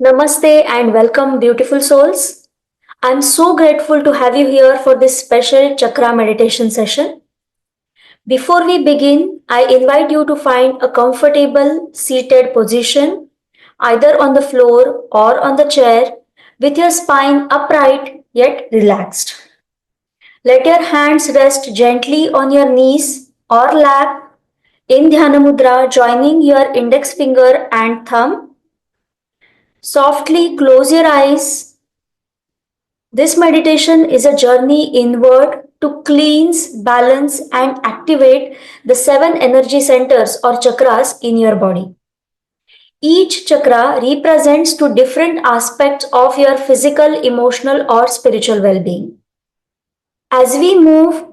Namaste and welcome, beautiful souls. I'm so grateful to have you here for this special chakra meditation session. Before we begin, I invite you to find a comfortable seated position, either on the floor or on the chair, with your spine upright yet relaxed. Let your hands rest gently on your knees or lap in Dhyana Mudra, joining your index finger and thumb. Softly close your eyes. This meditation is a journey inward to cleanse, balance, and activate the 7 energy centers or chakras in your body. Each chakra represents two different aspects of your physical, emotional, or spiritual well being. As we move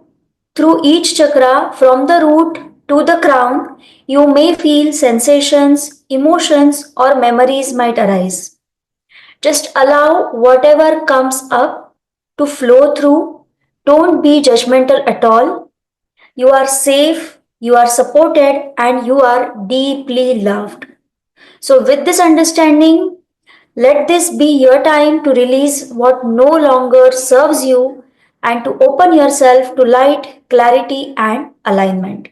through each chakra from the root to the crown, you may feel sensations, emotions, or memories might arise. Just allow whatever comes up to flow through. Don't be judgmental at all. You are safe, you are supported, and you are deeply loved. So, with this understanding, let this be your time to release what no longer serves you and to open yourself to light, clarity, and alignment.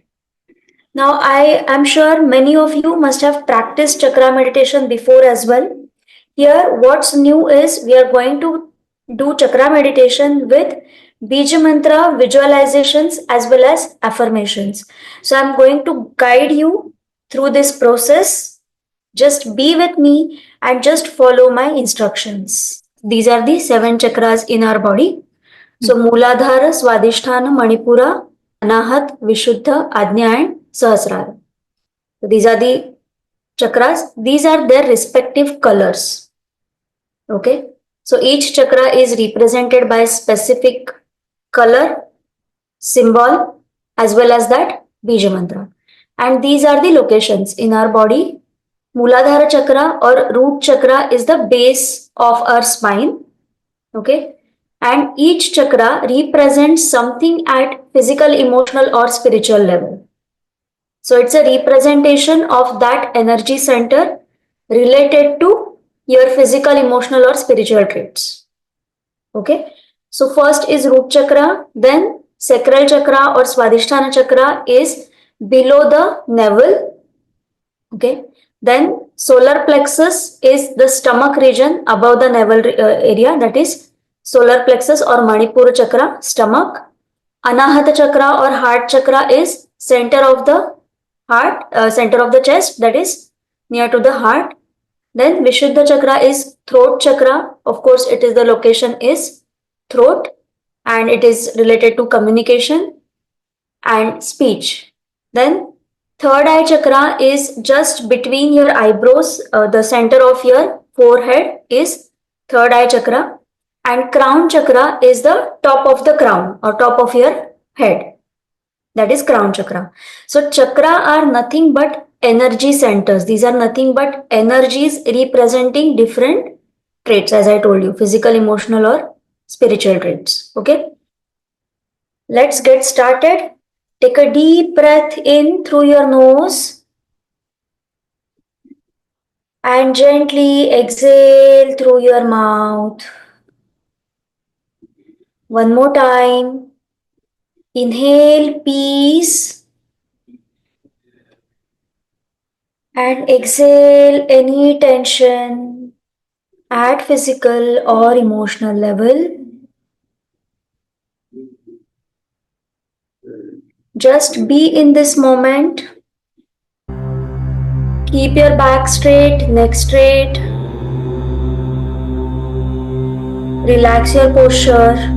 Now, I am sure many of you must have practiced chakra meditation before as well. Here, what's new is we are going to do chakra meditation with Bija Mantra visualizations as well as affirmations. So, I'm going to guide you through this process. Just be with me and just follow my instructions. These are the 7 chakras in our body. So, Mooladhara, Swadhisthana, Manipura, Anahat, Vishuddha, Ajna, and Sahasrara. So, these are the chakras. These are their respective colors. Okay. So, each chakra is represented by a specific color, symbol, as well as that Bija Mantra. And these are the locations in our body. Mooladhara chakra or root chakra is the base of our spine. Okay. And each chakra represents something at physical, emotional, or spiritual level. So it's a representation of that energy center related to your physical, emotional, or spiritual traits. Okay. So first is root chakra, then sacral chakra or Swadhisthana chakra is below the navel. Okay. Then solar plexus is the stomach region above the navel area, that is solar plexus or Manipura chakra, stomach. Anahata chakra or heart chakra is center of the heart, center of the chest, that is near to the heart. Then Vishuddha chakra is throat chakra. Of course, it is the location is throat and it is related to communication and speech. Then third eye chakra is just between your eyebrows, the center of your forehead is third eye chakra, and crown chakra is the top of the crown or top of your head, that is crown chakra. So chakra are nothing but energy centers. These are nothing but energies representing different traits, as I told you, physical, emotional, or spiritual traits. Okay, let's get started. Take a deep breath in through your nose and gently exhale through your mouth. One more time. Inhale peace and exhale any tension at physical or emotional level. Just be in this moment. Keep your back straight, neck straight. Relax your posture.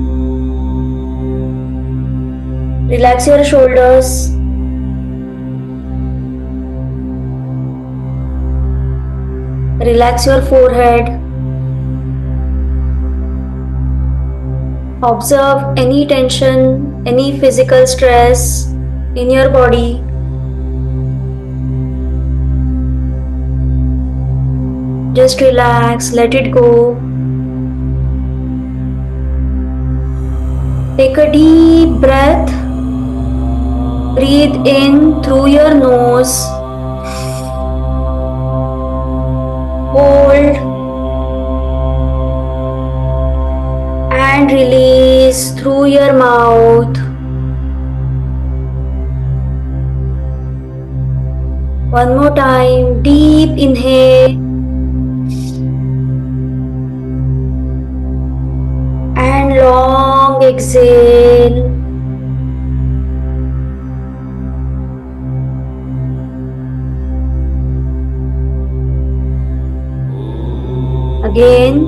Relax your shoulders. Relax your forehead. Observe any tension, any physical stress in your body. Just relax, let it go. Take a deep breath. Breathe in through your nose. Hold and release through your mouth. One more time, deep inhale and long exhale. Again,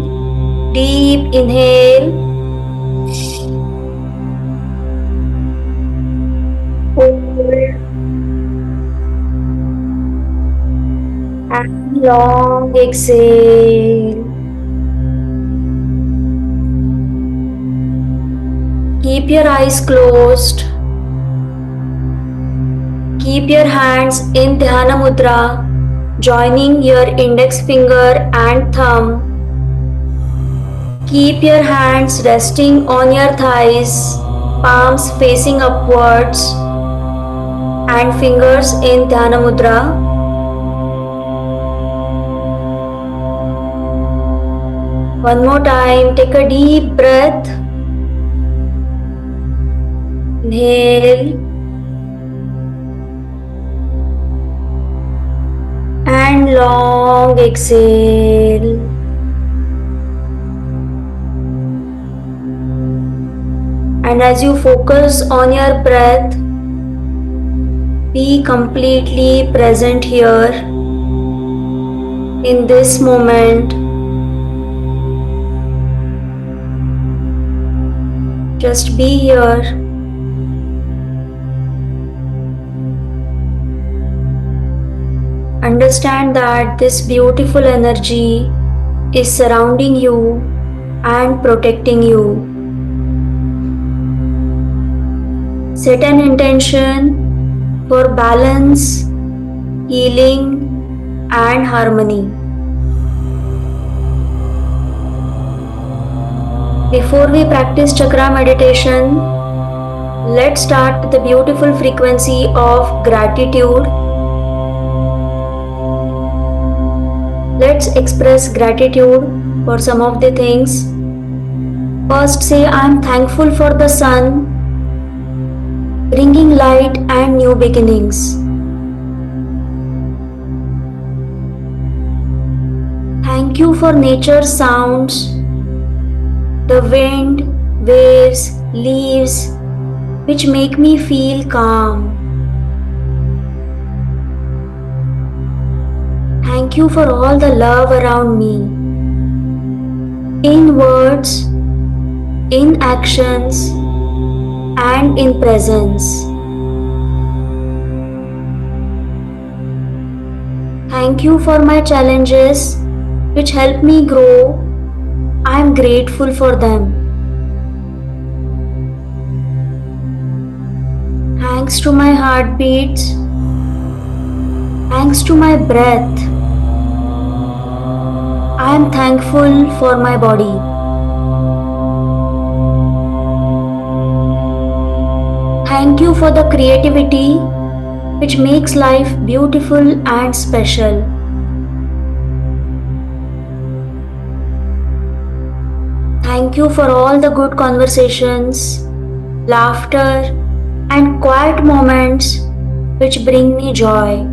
deep inhale. Hold and long exhale. Keep your eyes closed. Keep your hands in Dhyana Mudra, joining your index finger and thumb. Keep your hands resting on your thighs, palms facing upwards, and fingers in Dhyana Mudra. One more time, take a deep breath. Inhale and long exhale. And as you focus on your breath, be completely present here in this moment. Just be here. Understand that this beautiful energy is surrounding you and protecting you. Set an intention for balance, healing, and harmony. Before we practice chakra meditation, let's start with the beautiful frequency of gratitude. Let's express gratitude for some of the things. First, say, I am thankful for the sun, bringing light and new beginnings. Thank you for nature's sounds, the wind, waves, leaves, which make me feel calm. Thank you for all the love around me, in words, in actions, and in presence. Thank you for my challenges, which help me grow. I am grateful for them. Thanks to my heartbeats. Thanks to my breath. I am thankful for my body. Thank you for the creativity which makes life beautiful and special. Thank you for all the good conversations, laughter, and quiet moments which bring me joy.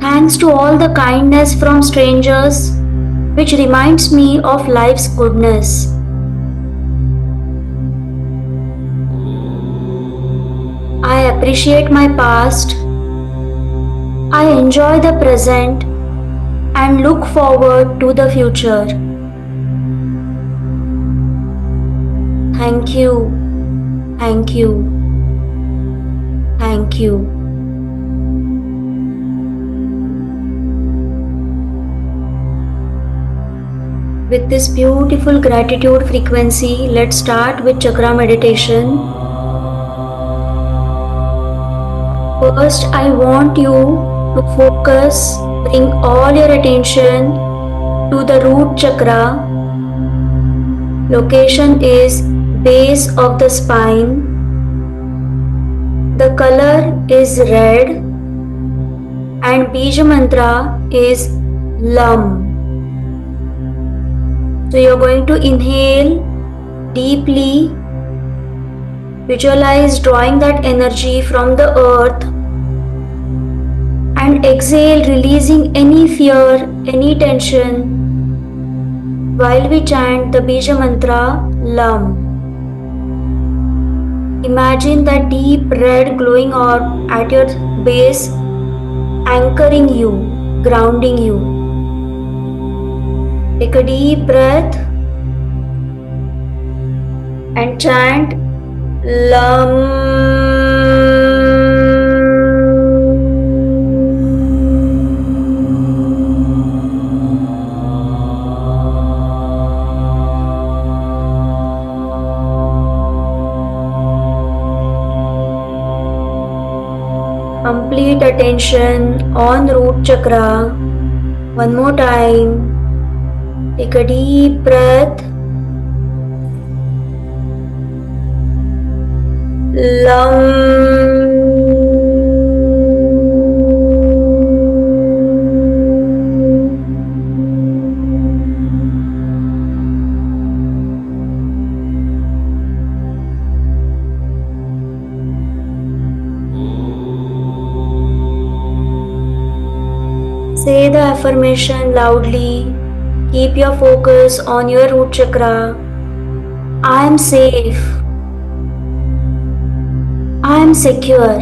Thanks to all the kindness from strangers which reminds me of life's goodness. I appreciate my past. I enjoy the present and look forward to the future. Thank you, thank you, thank you. With this beautiful gratitude frequency, let's start with chakra meditation. First, I want you to focus, bring all your attention to the root chakra. Location is base of the spine. The color is red and Bija mantra is LUM. So you're going to inhale deeply, visualize drawing that energy from the earth, and exhale, releasing any fear, any tension while we chant the Bija mantra Lam. Imagine that deep red glowing orb at your base, anchoring you, grounding you. Take a deep breath and chant Lam. Complete attention on root chakra. One more time. Take a deep breath. Lam. Say the affirmation loudly. Keep your focus on your root chakra. I am safe. I am secure.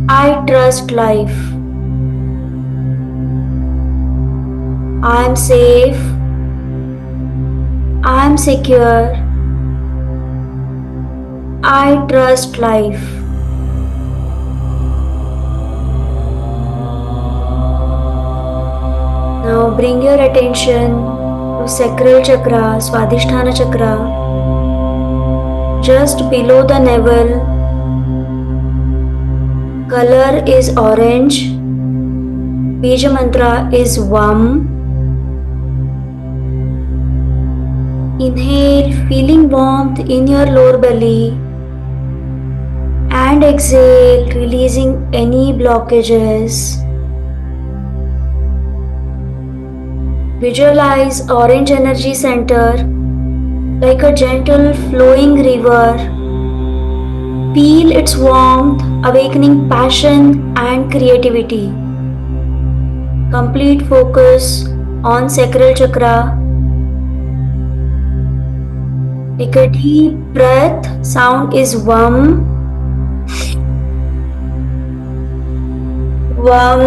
I trust life. I am safe. I am secure. I trust life. Now bring your attention to sacral chakra, Swadhisthana chakra, just below the navel. Color is orange. Bija mantra is Vam. Inhale, feeling warmth in your lower belly, and exhale, releasing any blockages. Visualize orange energy center like a gentle flowing river. Feel its warmth, awakening passion and creativity. Complete focus on sacral chakra. Take a deep breath. Sound is Vam. Vam.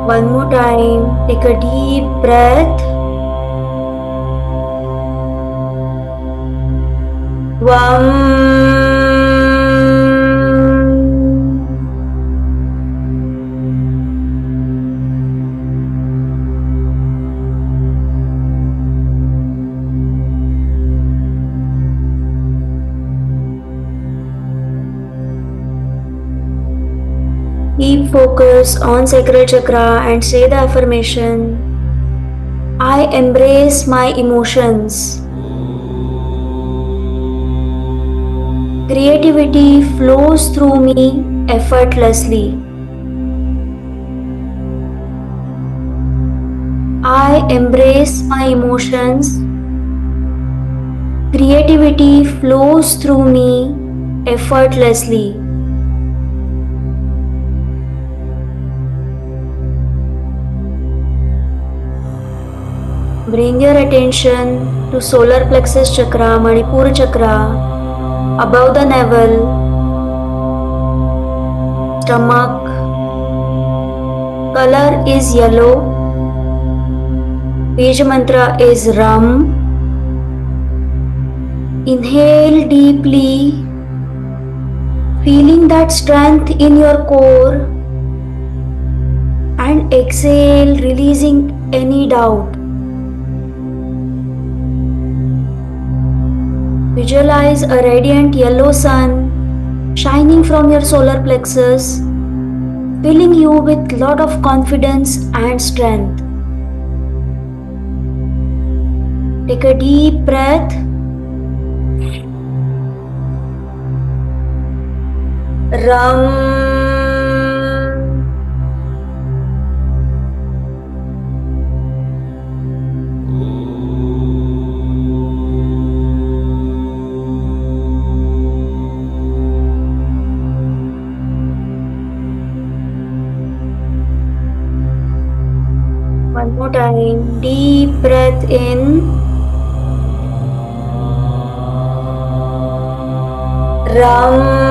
One more time, take a deep breath. Vam. Keep focus on sacral chakra and say the affirmation, I embrace my emotions. Creativity flows through me effortlessly. I embrace my emotions. Creativity flows through me effortlessly. Bring your attention to solar plexus chakra, Manipura chakra, above the navel, stomach. Color is yellow. Bija mantra is Ram. Inhale deeply, feeling that strength in your core, and exhale, releasing any doubt. Visualize a radiant yellow sun shining from your solar plexus, filling you with lot of confidence and strength. Take a deep breath. Ram. One more time. Deep breath in. Ram.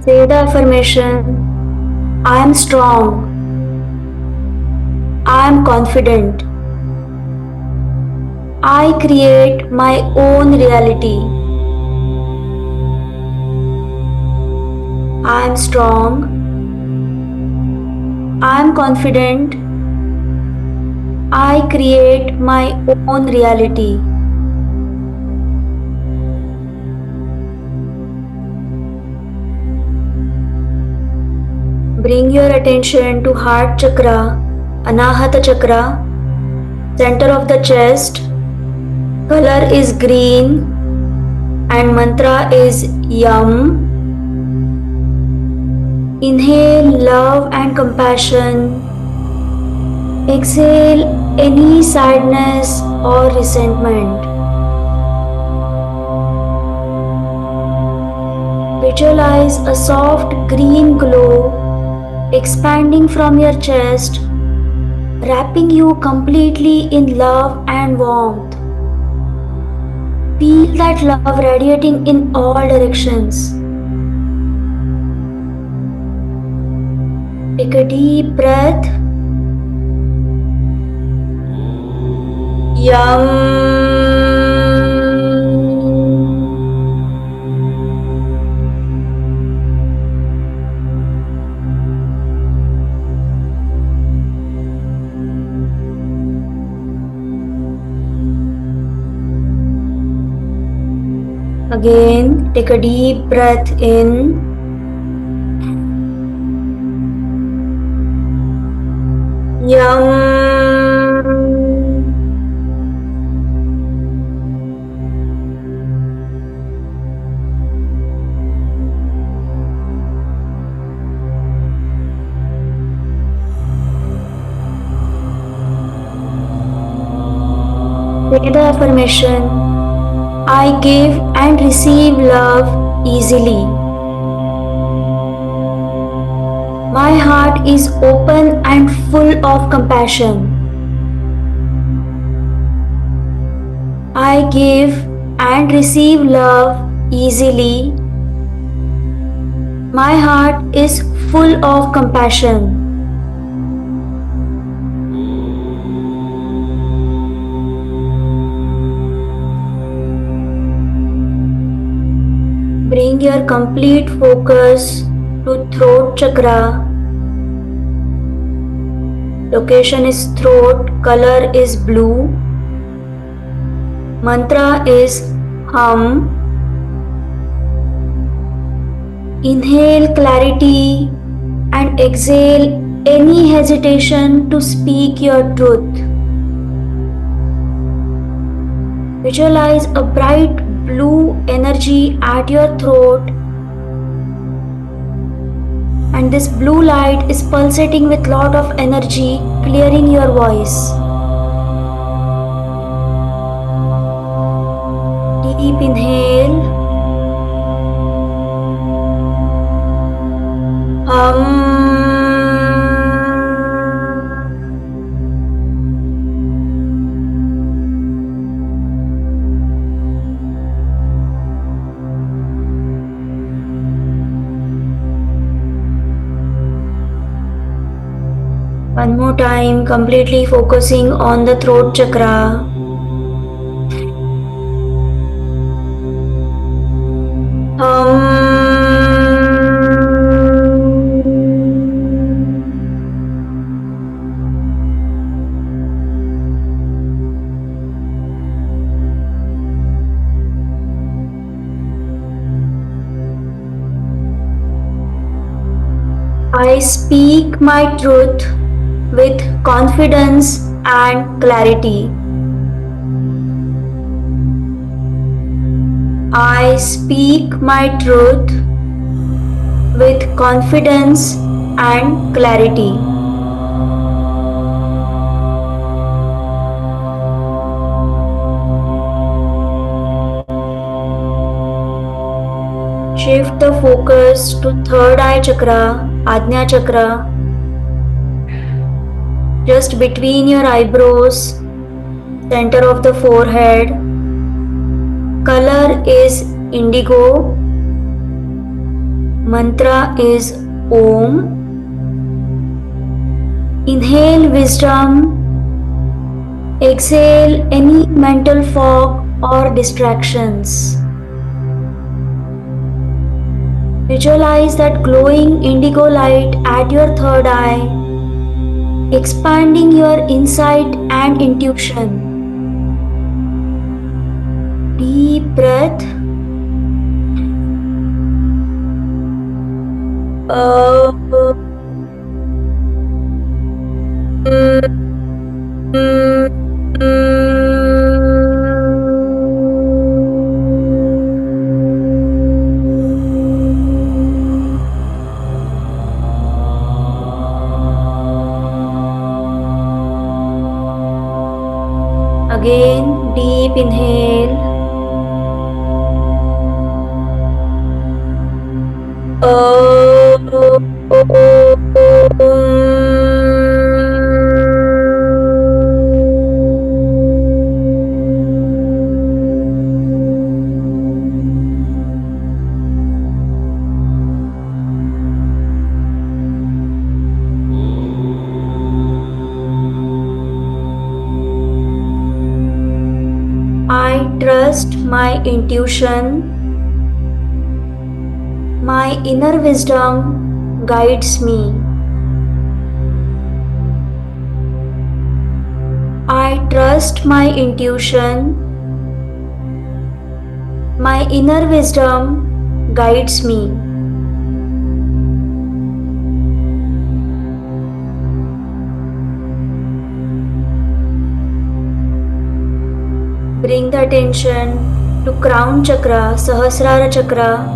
Say the affirmation. I am strong. I am confident. I create my own reality. I am strong. I am confident. I create my own reality. Bring your attention to heart chakra, Anahata chakra, center of the chest. Color is green and mantra is Yum. Inhale love and compassion. Exhale any sadness or resentment. Visualize a soft green glow expanding from your chest, wrapping you completely in love and warmth. Feel that love radiating in all directions. Take a deep breath. Yum. Again, take a deep breath in. Yum. Say the affirmation. I give and receive love easily. My heart is open and full of compassion. I give and receive love easily. My heart is full of compassion. Bring your complete focus to throat chakra. Location is throat, color is blue. Mantra is Hum. Inhale clarity and exhale any hesitation to speak your truth. Visualize a bright blue energy at your throat, and this blue light is pulsating with lot of energy, clearing your voice. Deep inhale. Hum. One more time, completely focusing on the throat chakra. I speak my truth with confidence and clarity. I speak my truth with confidence and clarity. Shift the focus to third eye chakra, Ajna chakra, just between your eyebrows, center of the forehead. Color is indigo. Mantra is Om. Inhale wisdom. Exhale any mental fog or distractions. Visualize that glowing indigo light at your third eye, expanding your insight and intuition. Deep breath. Again, deep inhale. I trust my intuition. My inner wisdom guides me. I trust my intuition. My inner wisdom guides me. Bring the attention to crown chakra, Sahasrara chakra,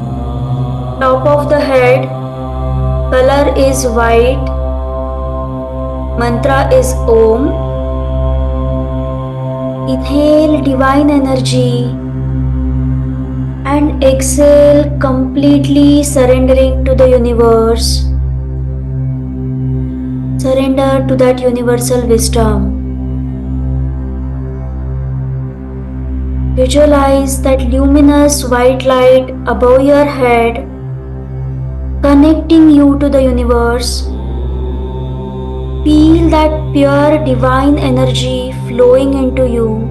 top of the head. Color is white. Mantra is Om. Inhale divine energy and exhale completely surrendering to the universe. Surrender to that universal wisdom. Visualize that luminous white light above your head, connecting you to the universe. Feel that pure divine energy flowing into you.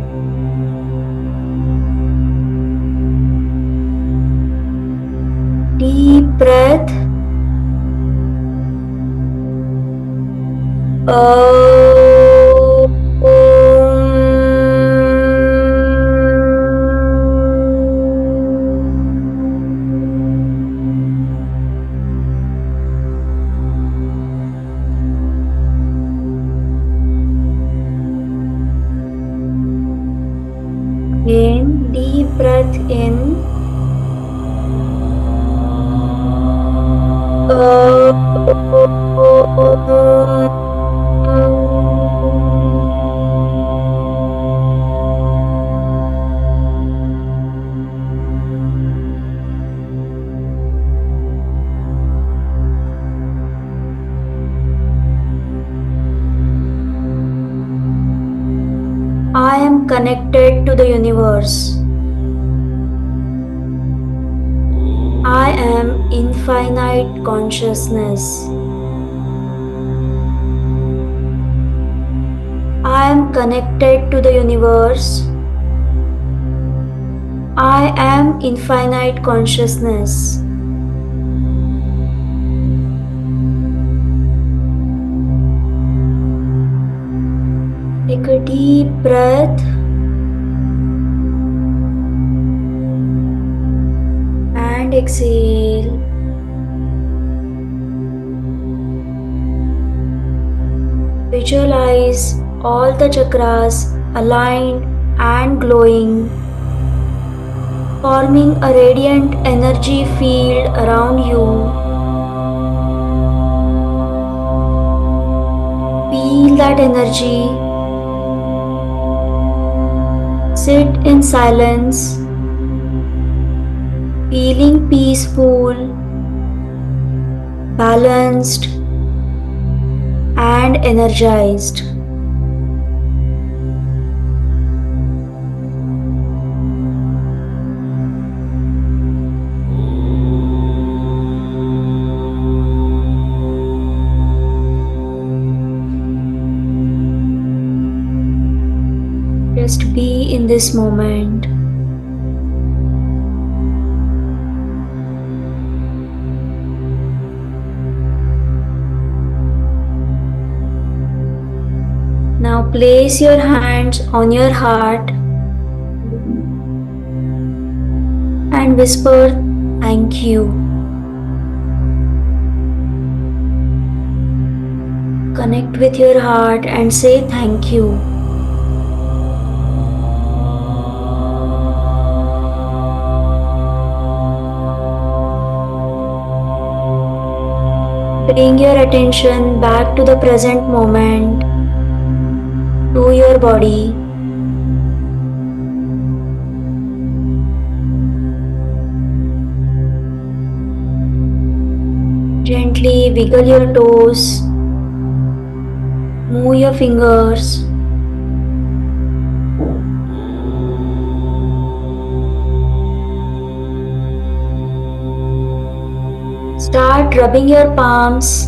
Deep breath. Again, deep breath in. I am connected to the universe. I am infinite consciousness. I am connected to the universe. I am infinite consciousness. Take a deep breath and exhale. Visualize all the chakras aligned and glowing, forming a radiant energy field around you. Feel that energy. Sit in silence, feeling peaceful, balanced, and energized. Just be in this moment. Now place your hands on your heart and whisper thank you. Connect with your heart and say thank you. Bring your attention back to the present moment, to your body. Gently wiggle your toes, move your fingers. Start rubbing your palms.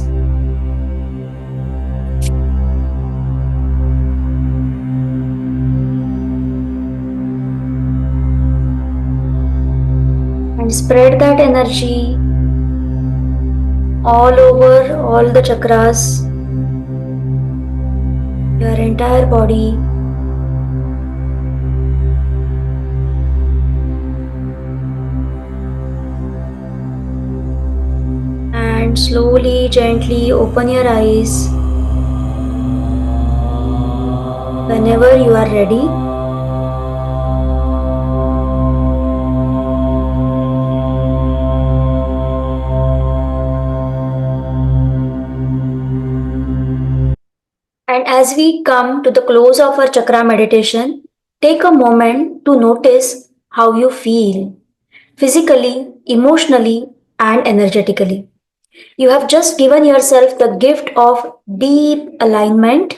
And spread that energy all over all the chakras, your entire body. And slowly, gently open your eyes whenever you are ready. And as we come to the close of our chakra meditation, take a moment to notice how you feel physically, emotionally, and energetically. You have just given yourself the gift of deep alignment,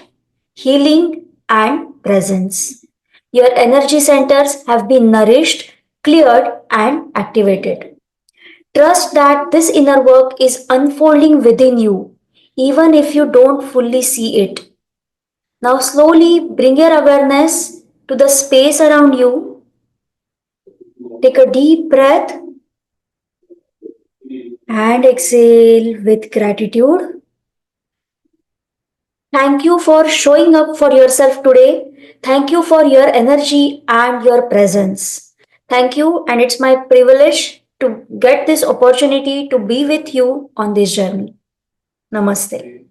healing, and presence. Your energy centers have been nourished, cleared, and activated. Trust that this inner work is unfolding within you, even if you don't fully see it. Now, slowly bring your awareness to the space around you. Take a deep breath and exhale with gratitude. Thank you for showing up for yourself today. Thank you for your energy and your presence. Thank you, and it's my privilege to get this opportunity to be with you on this journey. Namaste.